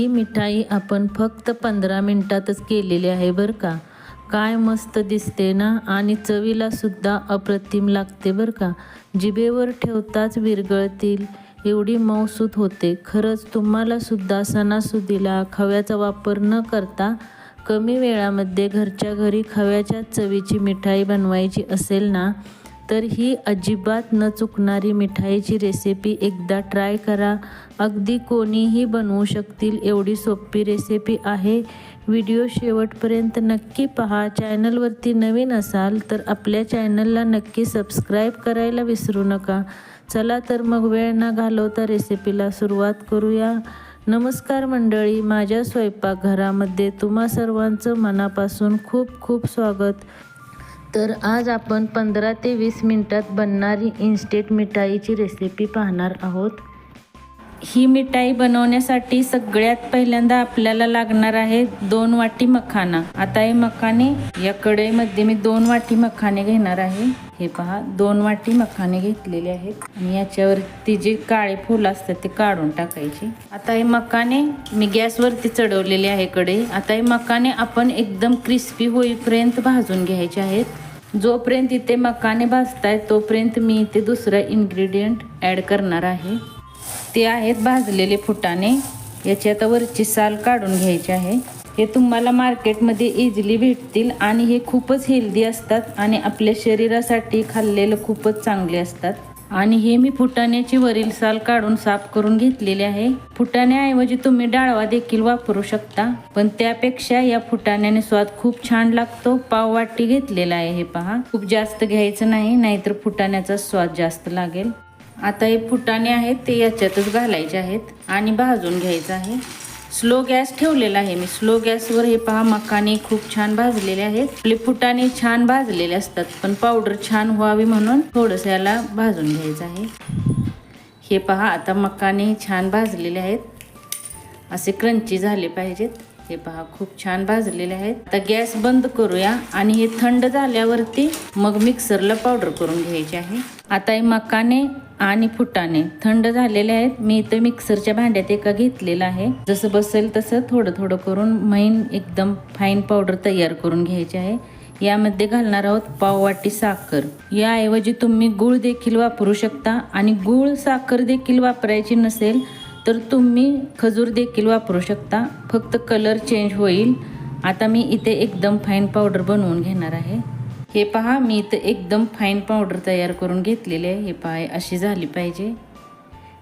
ही मिठाई आपण फक्त 15 मिनिटातच केलेली आहे बरं का. काय मस्त दिसते ना आणि चवीला सुद्धा अप्रतिम लागते बरं का. जिभेवर ठेवताच विरघळतील एवढी मऊसूत होते. खरंच तुम्हाला सुद्धा सणासुदीला खव्याचा वापर न करता कमी वेळामध्ये घरच्या घरी खव्याच्या चवीची मिठाई बनवायची असेल ना, तर ही अजिबात न चुकणारी मिठाईची रेसिपी एकदा ट्राय करा. अगदी कोणीही बनवू शकतील एवढी सोपी रेसिपी आहे. व्हिडिओ शेवटपर्यंत नक्की पहा. चॅनलवरती नवीन असाल तर आपल्या चॅनलला नक्की सबस्क्राईब करायला विसरू नका. चला तर मग वेळ न घालवता रेसिपीला सुरुवात करूया. नमस्कार मंडळी, माझ्या स्वयंपाकघरामध्ये तुम्हा सर्वांचं मनापासून खूप खूप स्वागत. तर आज आपण 15 ते 20 मिनिटात बनणारी इन्स्टंट मिठाईची रेसिपी पाहणार आहोत. ही मिठाई बनवण्यासाठी सगळ्यात पहिल्यांदा आपल्याला लागणार आहे 2 वाटी मखाना. आता हे मखाने या कढईमध्ये मी 2 वाटी मखाने घेणार आहे. हे पहा, 2 वाटी मखाने घेतलेले आहेत आणि याच्यावरती जे काळे फूल असतात ते काढून टाकायचे. आता हे मखाने मी गॅसवरती चढवलेले आहे कढई. आता हे मखाने आपण एकदम क्रिस्पी होईपर्यंत भाजून घ्यायचे आहेत. जोपर्यंत इथे मखाने भाजतायत तोपर्यंत मी इथे दुसरा इन्ग्रेडियंट ॲड करणार आहे. ते आहेत भाजलेले फुटाणे. याची आता वरची साल काढून घ्यायची आहे. हे तुम्हाला मार्केटमध्ये इझिली भेटतील आणि हे खूपच हेल्दी असतात आणि आपल्या शरीरासाठी खाल्लेलं खूपच चांगले असतात. आणि हे मी फुटाण्याची वरील साल काढून साफ करून घेतलेले आहे. फुटाण्याऐवजी तुम्ही डाळवा देखील वापरू शकता, पण त्यापेक्षा या फुटाण्याने स्वाद खूप छान लागतो. पाव वाटी घेतलेला आहे. हे पहा, खूप जास्त घ्यायचं नाही, नाहीतर फुटाण्याचा स्वाद जास्त लागेल. आता हे फुटाणे आहेत ते याच्यातच घालायचे आहेत आणि भाजून घ्यायचं आहे. स्लो गॅस ठेवलेला आहे मी. स्लो गॅसवर हे पहा, मखाने खूप छान भाजलेले आहेत. आपले फुटाणे छान भाजलेले असतात, पण पावडर छान व्हावी म्हणून थोडंसं याला भाजून घ्यायचं आहे. हे पहा, आता मखाने छान भाजलेले आहेत, असे क्रंची झाले पाहिजेत. हे पहा, खूप छान भाजलेले आहेत. आता गॅस बंद करूया आणि हे थंड झाल्यावरती मग मिक्सरला पावडर करून घ्यायचे आहे. आता हे मखाने आणि फुटाणे थंड झालेले आहेत. मी इथं मिक्सरच्या भांड्यात एका घेतलेला आहे. जसं बसेल तसं थोडं थोडं करून मैन एकदम फाईन पावडर तयार करून घ्यायची आहे. यामध्ये घालणार आहोत पाव वाटी साखर. याऐवजी तुम्ही गूळ देखील वापरू शकता आणि गूळ साखर देखील वापरायची नसेल तर तुम्ही खजूर देखील वापरू शकता. फक्त कलर चेंज होईल. आता मी इथे एकदम फाईन पावडर बनवून घेणार आहे. हे पहा, मी इथं एकदम फाईन पावडर तयार करून घेतलेली आहे. हे पहा, अशी झाली पाहिजे,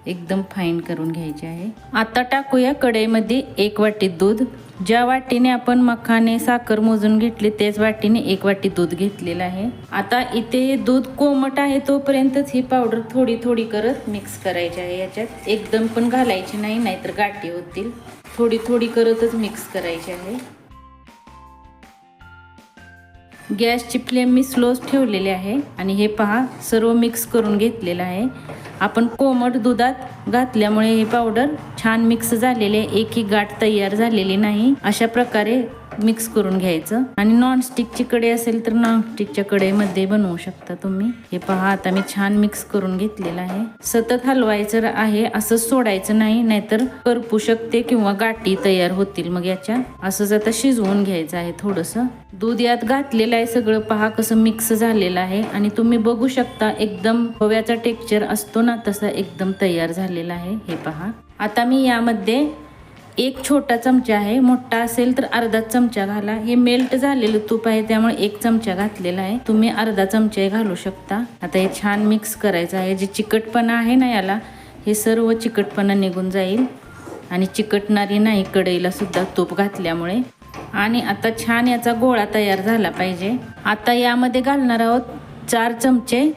एकदम फाईन करून घ्यायची आहे. आता टाकूया कढईमध्ये 1 वाटी दूध. ज्या वाटीने आपण मखाने साखर मोजून घेतले त्याच वाटीने 1 वाटी दूध घेतलेलं आहे. आता इथे दूध कोमट आहे तोपर्यंतच ही पावडर थोडी थोडी करत मिक्स करायची आहे. याच्यात एकदम पण घालायची नाही, नाहीतर गाठी होतील. थोडी थोडी करतच मिक्स करायची आहे. गॅसची फ्लेम मी स्लोच ठेवलेली आहे आणि हे पहा, सर्व मिक्स करून घेतलेलं आहे. आपण कोमट दुधात घातल्यामुळे हे पावडर छान मिक्स झालेले, एकही गाठ तयार झालेली नाही. अशा प्रकारे मिक्स करून घ्यायचं. आणि नॉनस्टिकची कढई असेल तर नॉनस्टिकच्या कढईमध्ये बनवू शकता तुम्ही. हे पहा, आता मी छान मिक्स करून घेतलेलं आहे. सतत हलवायचं आहे, असंच सोडायचं नाही, नाहीतर करपू शकते किंवा गाठी तयार होतील. मग याच्या असंच आता शिजवून घ्यायचं आहे. थोडंसं दूध यात घातलेलं आहे. सगळं पहा कसं मिक्स झालेलं आहे आणि तुम्ही बघू शकता एकदम खव्याचा टेक्स्चर असतो ना, तसा एकदम तयार झालेला आहे. हे पहा, आता मी यामध्ये 1 छोटा चमचा आहे, मोठा असेल तर अर्धा चमचा घाला. हे मेल्ट झालेलं तूप आहे त्यामुळे 1 चमचा घातलेला आहे. तुम्ही अर्धा चमचा घालू शकता. आता हे छान मिक्स करायचं आहे. जे चिकटपणा आहे ना याला, हे सर्व चिकटपणा निघून जाईल आणि चिकटणारी नाही कढईला सुद्धा तूप घातल्यामुळे. आणि आता छान याचा गोळा तयार झाला पाहिजे. आता यामध्ये घालणार आहोत 4 चमचे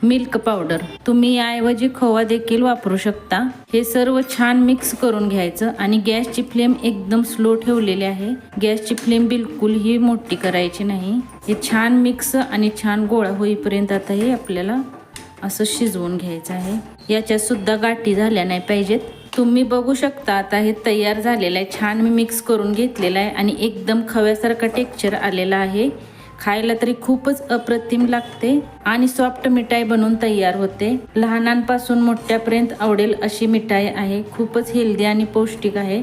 मिल्क पावडर. तुम्ही याऐवजी खवा देखील वापरू शकता. हे सर्व छान मिक्स करून घ्यायचं आणि गॅसची फ्लेम एकदम स्लो ठेवलेली आहे. गॅसची फ्लेम बिलकुलही मोठी करायची नाही. हे छान मिक्स आणि छान गोळा होईपर्यंत आता हे आपल्याला असं शिजवून घ्यायचं आहे. याच्यात सुद्धा गाठी झाल्या नाही पाहिजेत. तुम्ही बघू शकता आता हे तयार झालेलं आहे. छान मी मिक्स करून घेतलेलं आहे आणि एकदम खव्यासारखा टेक्स्चर आलेला आहे. खायला तरी खूपच अप्रतिम लागते आणि सॉफ्ट मिठाई बनवून तयार होते. लहानांपासून मोठ्यापर्यंत आवडेल अशी मिठाई आहे. खूपच हेल्दी आणि पौष्टिक आहे.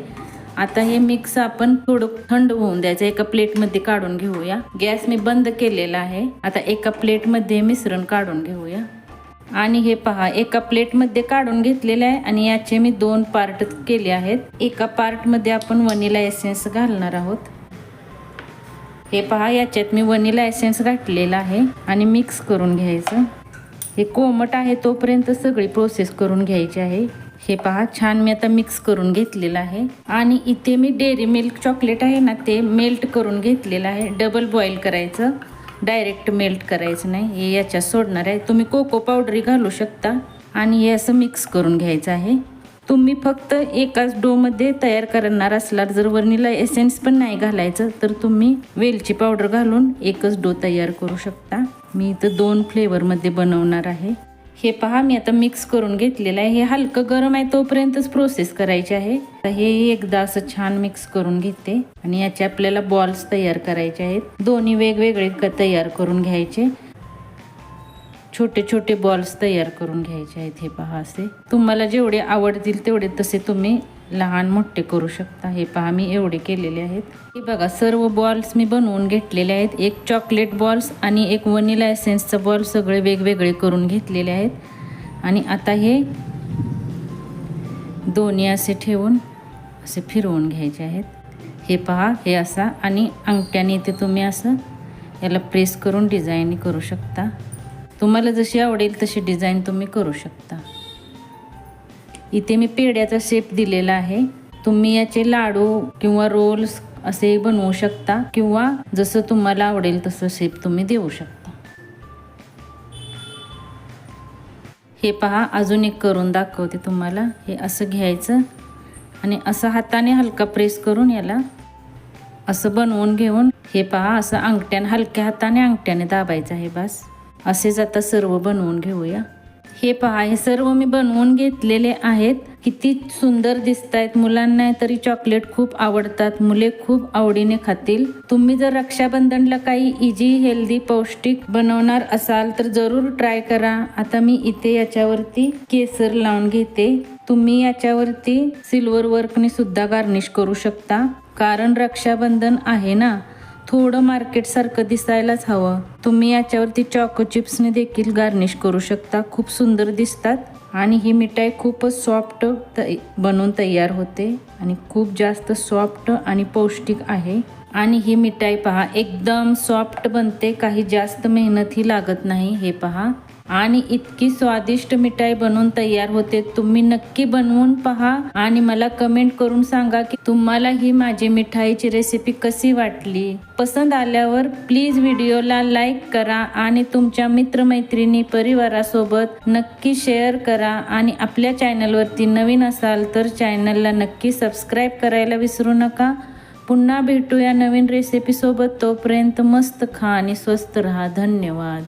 आता हे मिक्स आपण थोडं थंड होऊन द्यायचं. एका प्लेटमध्ये काढून घेऊया. गॅस मी बंद केलेला आहे. आता एका प्लेटमध्ये मिश्रण काढून घेऊया. आणि हे पहा, एका प्लेटमध्ये काढून घेतलेले आहे आणि याचे मी 2 पार्ट केले आहेत. एका पार्टमध्ये आपण व्हॅनिला एसेन्स घालणार आहोत. हे पहा, याच्यात मी व्हॅनिला एसेन्स घातलेला आहे आणि मिक्स करून घ्यायचं. हे कोमट आहे तोपर्यंत सगळी प्रोसेस करून घ्यायची आहे. हे पहा, छान मी आता मिक्स करून घेतलेलं आहे. आणि इथे मी डेअरी मिल्क चॉकलेट आहे ना, ते मेल्ट करून घेतलेलं आहे. डबल बॉईल करायचं, डायरेक्ट मेल्ट करायचं नाही. हे याच्यात सोडणार आहे. तुम्ही कोको पावडरही घालू शकता. आणि हे असं मिक्स करून घ्यायचं आहे. तुम्ही फक्त एकाच डोमध्ये तयार करणार असलात, जर व्हॅनिला एसेन्स पण नाही घालायचं, तर तुम्ही वेलची पावडर घालून एकच डो तयार करू शकता. मी इथं 2 फ्लेवरमध्ये बनवणार आहे. हे पहा, मी आता मिक्स करून घेतलेलं आहे. हे हलकं गरम आहे तोपर्यंतच प्रोसेस करायची आहे. तर हे एकदा असं छान मिक्स करून घेते आणि याचे आपल्याला बॉल्स तयार करायचे आहेत. दोन्ही वेगवेगळे तयार करून घ्यायचे. छोटे छोटे बॉल्स तयार करून घ्यायचे आहेत. हे पहा, असे तुम्हाला जेवढे आवडतील तेवढे तसे तुम्ही लहान मोठे करू शकता. हे पहा, मी एवढे केलेले आहेत. हे बघा, सर्व बॉल्स मी बनवून घेतलेले आहेत. एक चॉकलेट बॉल्स आणि एक व्हॅनिला एसेन्सचा बॉल सगळे वेगवेगळे करून घेतलेले आहेत. आणि आता हे दोन्ही असे ठेवून असे फिरवून घ्यायचे आहेत. हे पहा, हे असा आणि अंगठ्याने इथे तुम्ही असं याला प्रेस करून डिझाईन करू शकता. तुम्हाला जशी आवडेल तशी डिझाईन तुम्ही करू शकता. इथे मी पेढ्याचा शेप दिलेला आहे. तुम्ही याचे लाडू किंवा रोल्स असे बनवू शकता किंवा जसं तुम्हाला आवडेल तसं शेप तुम्ही देऊ शकता. हे पहा, अजून एक करून दाखवते तुम्हाला. हे असं घ्यायचं आणि असं हाताने हलका प्रेस करून याला असं बनवून घेऊन हे पहा, असं अंगठ्याने हलक्या हाताने अंगठ्याने दाबायचं आहे. बस असेच आता सर्व बनवून घेऊया. हे पहा, हे सर्व मी बनवून घेतलेले आहेत. किती सुंदर दिसत आहेत. मुलांना तरी चॉकलेट खूप आवडतात. मुले खूप आवडीने खातील. तुम्ही जर रक्षाबंधनला काही इझी हेल्दी पौष्टिक बनवणार असाल तर जरूर ट्राय करा. आता मी इथे याच्यावरती केसर लावून घेते. तुम्ही याच्यावरती सिल्वर वर्कने सुद्धा गार्निश करू शकता. कारण रक्षाबंधन आहे ना, थोडं मार्केट सारखं दिसायलाच हवं. तुम्ही याच्यावरती चॉको चिप्सने देखील गार्निश करू शकता. खूप सुंदर दिसतात. आणि ही मिठाई खूपच सॉफ्ट बनवून तयार होते आणि खूप जास्त सॉफ्ट आणि पौष्टिक आहे. आणि ही मिठाई पहा, एकदम सॉफ्ट बनते. काही जास्त मेहनतही लागत नाही. हे पहा, आणि इतकी स्वादिष्ट मिठाई बनवून तयार होते. तुम्ही नक्की बनवून पहा आणि मला कमेंट करून सांगा की तुम्हाला ही माझी मिठाईची रेसिपी कशी वाटली. पसंत आल्यावर प्लीज व्हिडिओला लाईक करा आणि तुमच्या मित्रमैत्रिणी परिवारासोबत नक्की शेअर करा. आणि आपल्या चॅनलवरती नवीन असाल तर चॅनलला नक्की सबस्क्राईब करायला विसरू नका. पुन्हा भेटूया नवीन रेसिपीसोबत. तोपर्यंत मस्त खा आणि स्वस्त रहा. धन्यवाद.